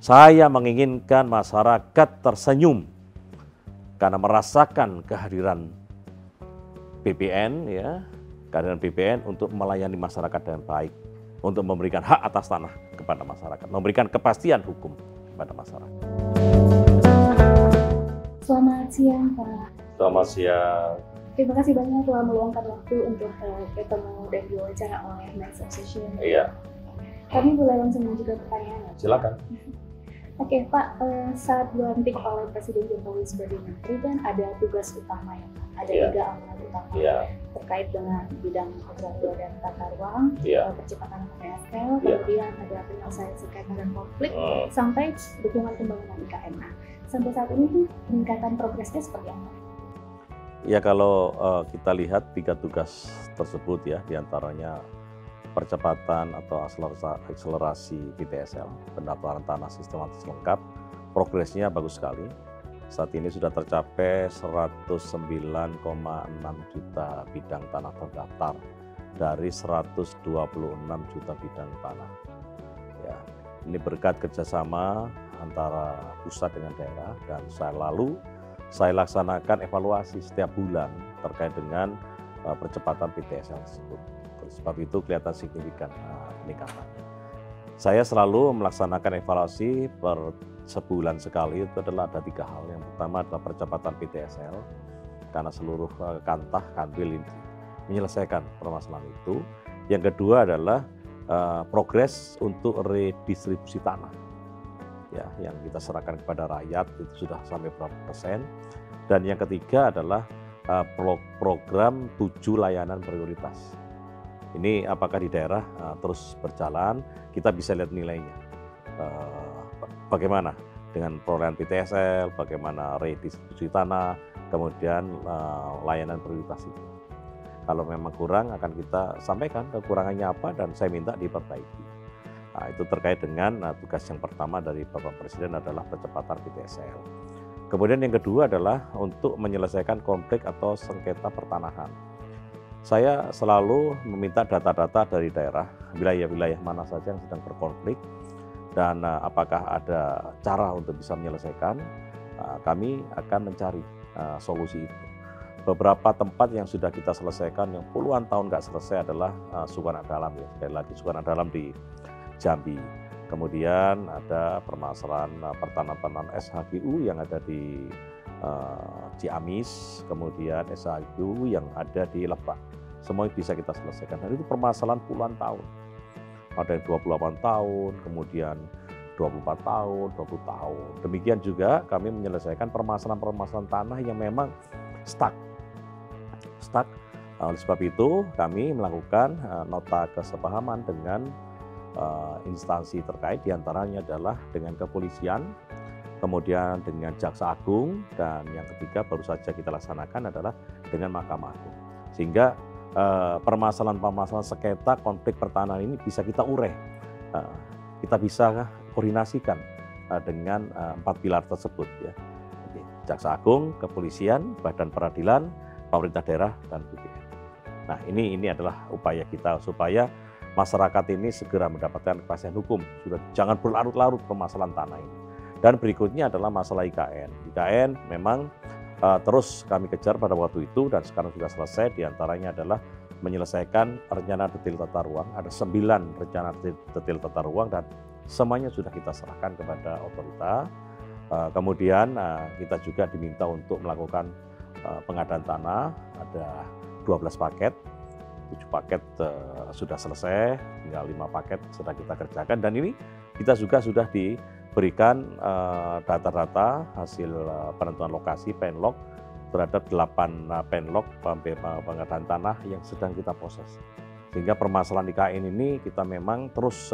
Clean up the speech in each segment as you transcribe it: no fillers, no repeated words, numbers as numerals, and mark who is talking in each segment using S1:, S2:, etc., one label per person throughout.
S1: Saya menginginkan masyarakat tersenyum karena merasakan kehadiran BPN, ya, kehadiran BPN untuk melayani masyarakat dengan baik, untuk memberikan hak atas tanah kepada masyarakat, memberikan kepastian hukum kepada masyarakat.
S2: Selamat siang, Pak.
S1: Selamat siang.
S2: Terima kasih banyak telah meluangkan waktu untuk ketemu dan diwawancara oleh Men's Association.
S1: Iya.
S2: Kami boleh langsung mengajukan pertanyaan.
S1: Silakan.
S2: Oke, Pak, saat dilantik oleh Presiden Jokowi sebagai Menteri kan ada tugas utama ya, Pak. Ada 3 amanat utama terkait dengan bidang infrastruktur dan tata ruang, percepatan PSL, kemudian ada penyelesaian sengketa dan konflik, sampai dukungan pembangunan IKN. Nah, sampai saat ini tuh peningkatan progresnya seperti apa?
S1: Ya, kalau kita lihat 3 tugas tersebut ya, diantaranya percepatan atau akselerasi PTSL, pendaftaran tanah sistematis lengkap, progresnya bagus sekali. Saat ini sudah tercapai 109,6 juta bidang tanah terdaftar dari 126 juta bidang tanah. Ya, ini berkat kerjasama antara pusat dengan daerah, dan saya laksanakan evaluasi setiap bulan terkait dengan percepatan PTSL tersebut. Sebab itu kelihatan signifikan peningkatannya. Saya selalu melaksanakan evaluasi per sebulan sekali. Itu adalah ada 3 hal. Yang pertama adalah percepatan PTSL, karena seluruh kantah kanwil ini menyelesaikan permasalahan itu. Yang kedua adalah progres untuk redistribusi tanah, ya, yang kita serahkan kepada rakyat itu sudah sampai berapa persen. Dan yang ketiga adalah program 7 layanan prioritas. Ini apakah di daerah terus berjalan, kita bisa lihat nilainya. Bagaimana dengan perolehan PTSL, bagaimana redistribusi tanah, kemudian layanan prioritas itu. Kalau memang kurang, akan kita sampaikan kekurangannya apa dan saya minta diperbaiki. Nah, itu terkait dengan tugas yang pertama dari Bapak Presiden adalah percepatan PTSL. Kemudian yang kedua adalah untuk menyelesaikan konflik atau sengketa pertanahan. Saya selalu meminta data-data dari daerah, wilayah-wilayah mana saja yang sedang berkonflik, dan apakah ada cara untuk bisa menyelesaikan. Kami akan mencari solusi itu. Beberapa tempat yang sudah kita selesaikan, yang puluhan tahun nggak selesai adalah Sukana Dalam, ya. Sekali lagi Sukana Dalam di Jambi. Kemudian ada permasalahan pertanahan SHGU yang ada di Ciamis, kemudian SHGU yang ada di Lebak. Semuanya bisa kita selesaikan. Dan itu permasalahan puluhan tahun. Ada yang 28 tahun, kemudian 24 tahun, 20 tahun. Demikian juga kami menyelesaikan permasalahan-permasalahan tanah yang memang stuck. Oleh sebab itu kami melakukan nota kesepahaman dengan instansi terkait, diantaranya adalah dengan kepolisian, kemudian dengan Jaksa Agung, dan yang ketiga baru saja kita laksanakan adalah dengan Mahkamah Agung. Sehingga permasalahan-permasalahan sengketa konflik pertanahan ini bisa kita urai, kita bisa koordinasikan dengan 4 pilar tersebut, ya. Jadi, Jaksa Agung, kepolisian, badan peradilan, pemerintah daerah, dan BPN. Nah, ini adalah upaya kita supaya masyarakat ini segera mendapatkan kepastian hukum. Sudah jangan berlarut-larut permasalahan tanah ini. Dan berikutnya adalah masalah IKN. IKN memang terus kami kejar pada waktu itu dan sekarang sudah selesai. Diantaranya adalah menyelesaikan rencana detail tata ruang. Ada 9 rencana detail tata ruang dan semuanya sudah kita serahkan kepada otorita. Kemudian kita juga diminta untuk melakukan pengadaan tanah. Ada 12 paket. 7 paket sudah selesai, tinggal 5 paket sedang kita kerjakan, dan ini kita juga sudah diberikan data-data hasil penentuan lokasi penlog terhadap 8 penlog pengadaan tanah yang sedang kita proses. Sehingga permasalahan IKN ini kita memang terus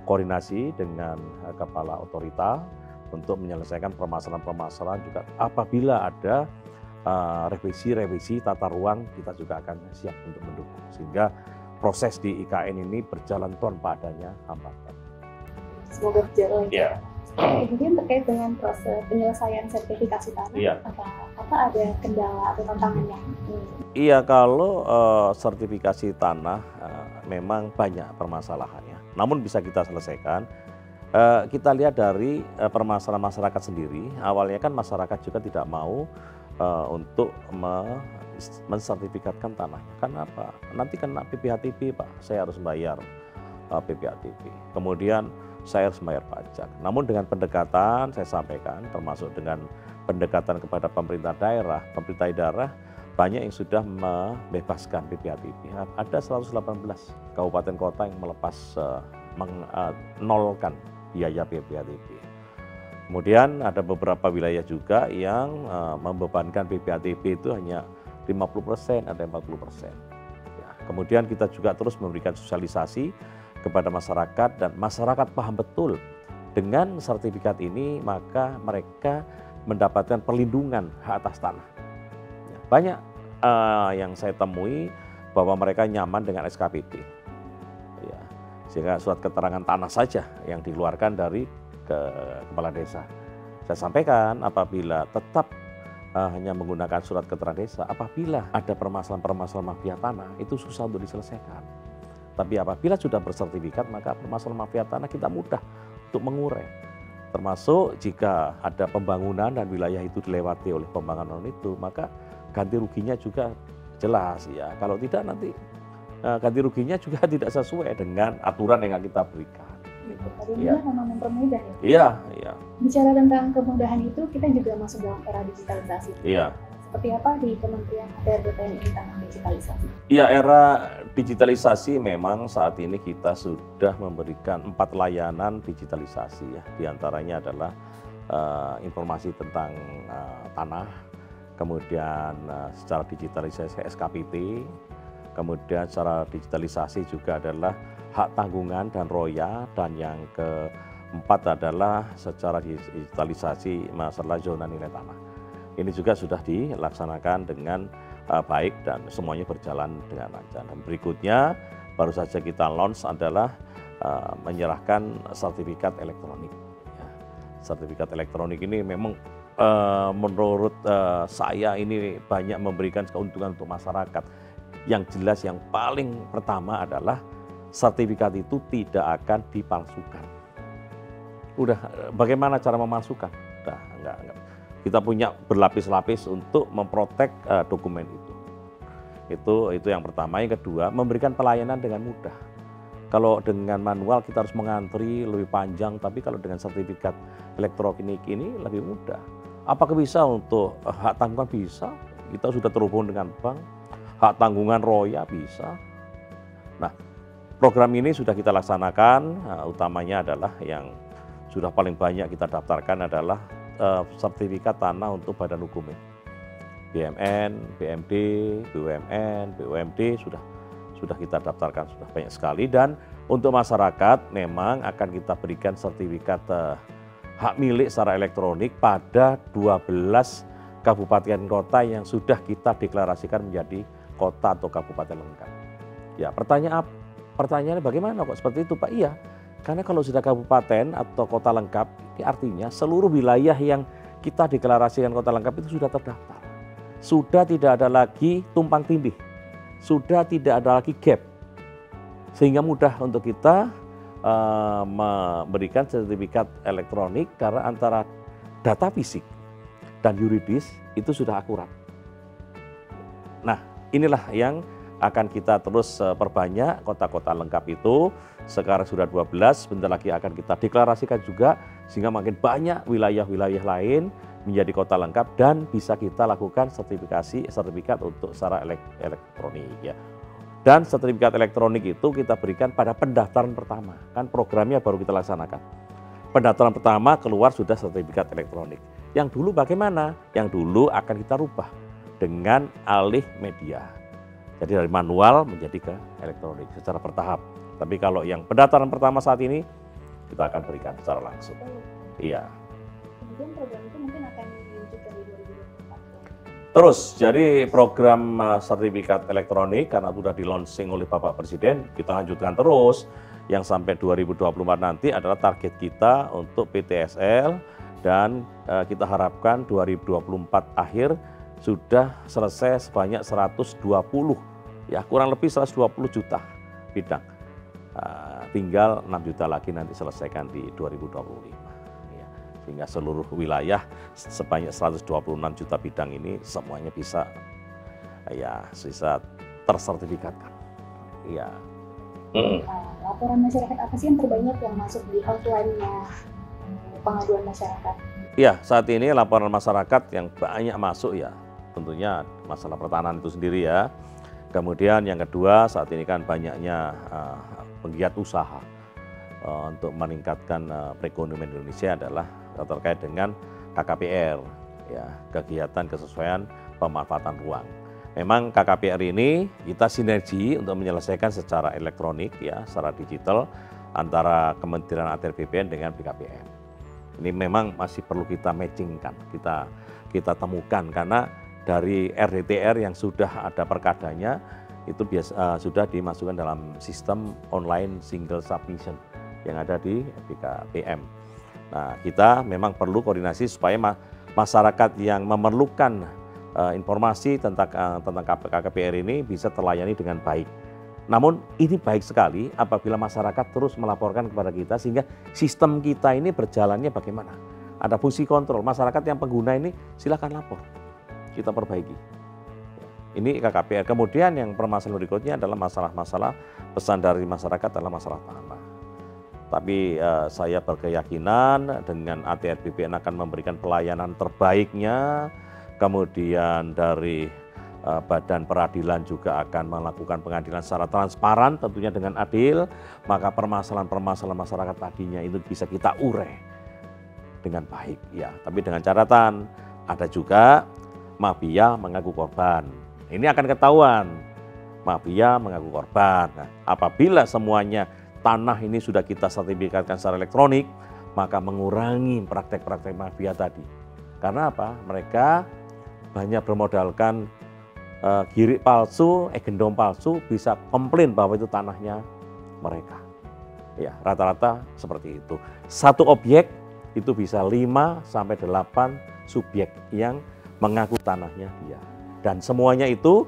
S1: koordinasi dengan kepala otorita untuk menyelesaikan permasalahan-permasalahan juga. Apabila ada revisi tata ruang, kita juga akan siap untuk mendukung sehingga proses di IKN ini berjalan tanpa adanya hambatan.
S2: Semoga berjalan.
S1: Ya.
S2: Kemudian terkait dengan proses penyelesaian sertifikasi tanah, apa ada kendala atau tantangannya?
S1: Iya, kalau sertifikasi tanah memang banyak permasalahannya, namun bisa kita selesaikan Kita lihat dari permasalahan masyarakat sendiri. Awalnya kan masyarakat juga tidak mau untuk mensertifikatkan tanah. Kenapa? Nanti kena PPHTP, Pak. Saya harus bayar PPHTP. Kemudian saya harus bayar pajak. Namun dengan pendekatan saya sampaikan, termasuk dengan pendekatan kepada pemerintah daerah banyak yang sudah membebaskan PPHTP. Ada 118 kabupaten kota yang melepas menolkan biaya PPHTP. Kemudian ada beberapa wilayah juga yang membebankan PPHTP itu hanya 50%, ada 40%. Ya, kemudian kita juga terus memberikan sosialisasi kepada masyarakat dan masyarakat paham betul dengan sertifikat ini maka mereka mendapatkan perlindungan hak atas tanah. Ya, banyak yang saya temui bahwa mereka nyaman dengan SKPD. Ya, sehingga surat keterangan tanah saja yang dikeluarkan dari kepala desa. Saya sampaikan apabila tetap hanya menggunakan surat keterangan desa, apabila ada permasalahan-permasalahan mafia tanah itu susah untuk diselesaikan. Tapi apabila sudah bersertifikat maka permasalahan mafia tanah kita mudah untuk mengurai. Termasuk jika ada pembangunan dan wilayah itu dilewati oleh pembangunan itu, maka ganti ruginya juga jelas ya. Kalau tidak nanti ganti ruginya juga tidak sesuai dengan aturan yang kita berikan.
S2: Tadinya memang mempermudah ya.
S1: Iya, iya.
S2: Bicara tentang kemudahan itu, kita juga masuk dalam era digitalisasi.
S1: Iya.
S2: Seperti apa di Kementerian ATR/BPN ini tentang digitalisasi?
S1: Iya, era digitalisasi memang saat ini kita sudah memberikan 4 layanan digitalisasi ya. Di antaranya adalah informasi tentang tanah, kemudian secara digitalisasi SKPT, kemudian secara digitalisasi juga adalah hak tanggungan dan roya, dan yang keempat adalah secara digitalisasi masalah zona nilai tanah. Ini juga sudah dilaksanakan dengan baik dan semuanya berjalan dengan lancar. Dan berikutnya baru saja kita launch adalah menyerahkan sertifikat elektronik. Ya, sertifikat elektronik ini memang menurut saya ini banyak memberikan keuntungan untuk masyarakat. Yang jelas yang paling pertama adalah sertifikat itu tidak akan dipalsukan. Udah, bagaimana cara memalsukan? Udah, enggak. Kita punya berlapis-lapis untuk memprotek dokumen itu. Itu yang pertama. Yang kedua, memberikan pelayanan dengan mudah. Kalau dengan manual kita harus mengantri lebih panjang, tapi kalau dengan sertifikat elektronik ini lebih mudah. Apakah bisa untuk hak tanggungan? Bisa. Kita sudah terhubung dengan bank. Hak tanggungan roya bisa. Nah, program ini sudah kita laksanakan, utamanya adalah yang sudah paling banyak kita daftarkan adalah sertifikat tanah untuk badan hukum. BMN, BMD, BUMN, BUMD sudah kita daftarkan, sudah banyak sekali. Dan untuk masyarakat memang akan kita berikan sertifikat hak milik secara elektronik pada 12 kabupaten kota yang sudah kita deklarasikan menjadi kota atau kabupaten lengkap. Ya, pertanyaannya bagaimana kok seperti itu, Pak? Iya, karena kalau sudah kabupaten atau kota lengkap, ini artinya seluruh wilayah yang kita deklarasikan kota lengkap itu sudah terdaftar. Sudah tidak ada lagi tumpang tindih, sudah tidak ada lagi gap. Sehingga mudah untuk kita memberikan sertifikat elektronik karena antara data fisik dan yuridis itu sudah akurat. Nah, inilah yang akan kita terus perbanyak kota-kota lengkap itu. Sekarang sudah 12, sebentar lagi akan kita deklarasikan juga sehingga makin banyak wilayah-wilayah lain menjadi kota lengkap dan bisa kita lakukan sertifikat untuk secara elektronik ya. Dan sertifikat elektronik itu kita berikan pada pendaftaran pertama. Kan programnya baru kita laksanakan. Pendaftaran pertama keluar sudah sertifikat elektronik. Yang dulu bagaimana? Yang dulu akan kita rubah dengan alih media. Jadi dari manual menjadi ke elektronik secara bertahap. Tapi kalau yang pendaftaran pertama saat ini kita akan berikan secara langsung. Iya.
S2: Kemudian program itu mungkin akan dilanjut dari 2024.
S1: Terus, jadi program sertifikat elektronik karena sudah di launching oleh Bapak Presiden, kita lanjutkan terus. Yang sampai 2024 nanti adalah target kita untuk PTSL dan kita harapkan 2024 akhir sudah selesai sebanyak 120, ya kurang lebih 120 juta bidang. tinggal 6 juta lagi nanti selesaikan di 2025. Ya, sehingga seluruh wilayah sebanyak 126 juta bidang ini semuanya bisa tersertifikatkan. Ya.
S2: Laporan masyarakat apa sih yang terbanyak yang masuk di hotline-nya pengaduan masyarakat?
S1: Ya, saat ini laporan masyarakat yang banyak masuk ya tentunya masalah pertanahan itu sendiri ya. Kemudian yang kedua, saat ini kan banyaknya penggiat usaha untuk meningkatkan perekonomian Indonesia adalah terkait dengan KKPR, ya, kegiatan kesesuaian pemanfaatan ruang. Memang KKPR ini kita sinergi untuk menyelesaikan secara elektronik, ya, secara digital antara Kementerian ATR BPN dengan BKPM. Ini memang masih perlu kita matchingkan, kita temukan karena dari RDTR yang sudah ada perkadanya itu sudah dimasukkan dalam sistem online single submission yang ada di BKPM. Nah, kita memang perlu koordinasi supaya masyarakat yang memerlukan informasi tentang KKPR ini bisa terlayani dengan baik. Namun ini baik sekali apabila masyarakat terus melaporkan kepada kita sehingga sistem kita ini berjalannya bagaimana. Ada fungsi kontrol, masyarakat yang pengguna ini silakan lapor, kita perbaiki. Ini KKPR. Kemudian yang permasalahan berikutnya adalah masalah-masalah pesan dari masyarakat adalah masalah tanah. Tapi saya berkeyakinan dengan ATR BPN akan memberikan pelayanan terbaiknya. Kemudian dari Badan Peradilan juga akan melakukan pengadilan secara transparan tentunya dengan adil, maka permasalahan-permasalahan masyarakat tadinya itu bisa kita urai dengan baik ya. Tapi dengan catatan ada juga mafia mengaku korban. Ini akan ketahuan mafia mengaku korban. Nah, apabila semuanya tanah ini sudah kita sertifikatkan secara elektronik, maka mengurangi praktek-praktek mafia tadi. Karena apa? Mereka banyak bermodalkan girik palsu, gendong palsu, bisa komplain bahwa itu tanahnya mereka. Ya, rata-rata seperti itu. Satu objek itu bisa 5 sampai 8 subjek yang mengaku tanahnya dia. Dan semuanya itu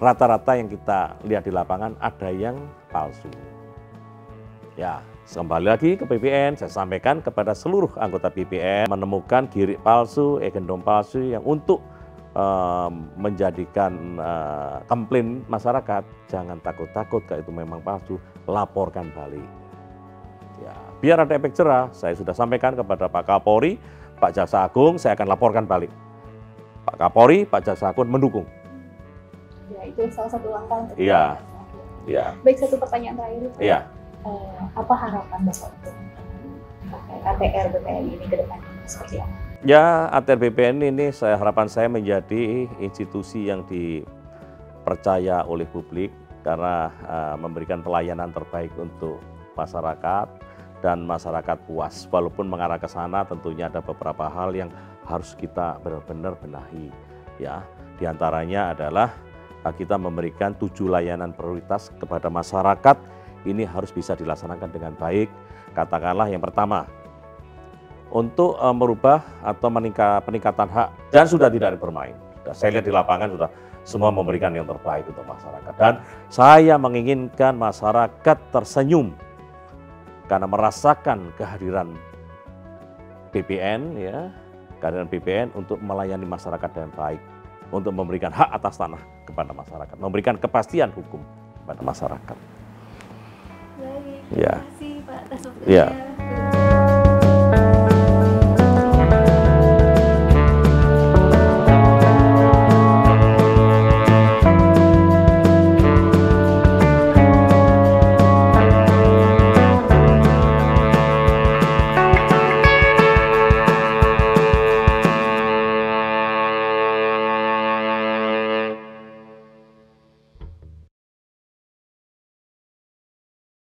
S1: rata-rata yang kita lihat di lapangan ada yang palsu. Ya, kembali lagi ke BPN, saya sampaikan kepada seluruh anggota BPN menemukan girik palsu, gendong palsu yang untuk menjadikan komplain masyarakat, jangan takut-takut kalau itu memang palsu, laporkan balik. Ya, biar ada efek jerah, saya sudah sampaikan kepada Pak Kapolri, Pak Jaksa Agung, saya akan laporkan balik. Pak Kapolri, Pak Jaksa Agung mendukung.
S2: Ya, itu salah satu langkah untuk
S1: Iya. Ya.
S2: Baik, satu pertanyaan terakhir.
S1: Iya.
S2: Apa harapan Bapak untuk ATR BPN ini ke depan seperti apa?
S1: Ya, ATR BPN ini harapan saya menjadi institusi yang dipercaya oleh publik karena memberikan pelayanan terbaik untuk masyarakat dan masyarakat puas. Walaupun mengarah ke sana tentunya ada beberapa hal yang harus kita benar-benar benahi. Ya, di antaranya adalah kita memberikan 7 layanan prioritas kepada masyarakat. Ini harus bisa dilaksanakan dengan baik. Katakanlah yang pertama, untuk merubah atau peningkatan hak dan sudah tidak bermain. Saya lihat di lapangan sudah semua memberikan yang terbaik untuk masyarakat. Dan saya menginginkan masyarakat tersenyum karena merasakan kehadiran BPN, ya, kehadiran BPN untuk melayani masyarakat dengan baik, untuk memberikan hak atas tanah kepada masyarakat, memberikan kepastian hukum kepada masyarakat.
S2: Baik,
S1: ya.
S2: terima kasih Pak atas waktunya.
S1: Ya.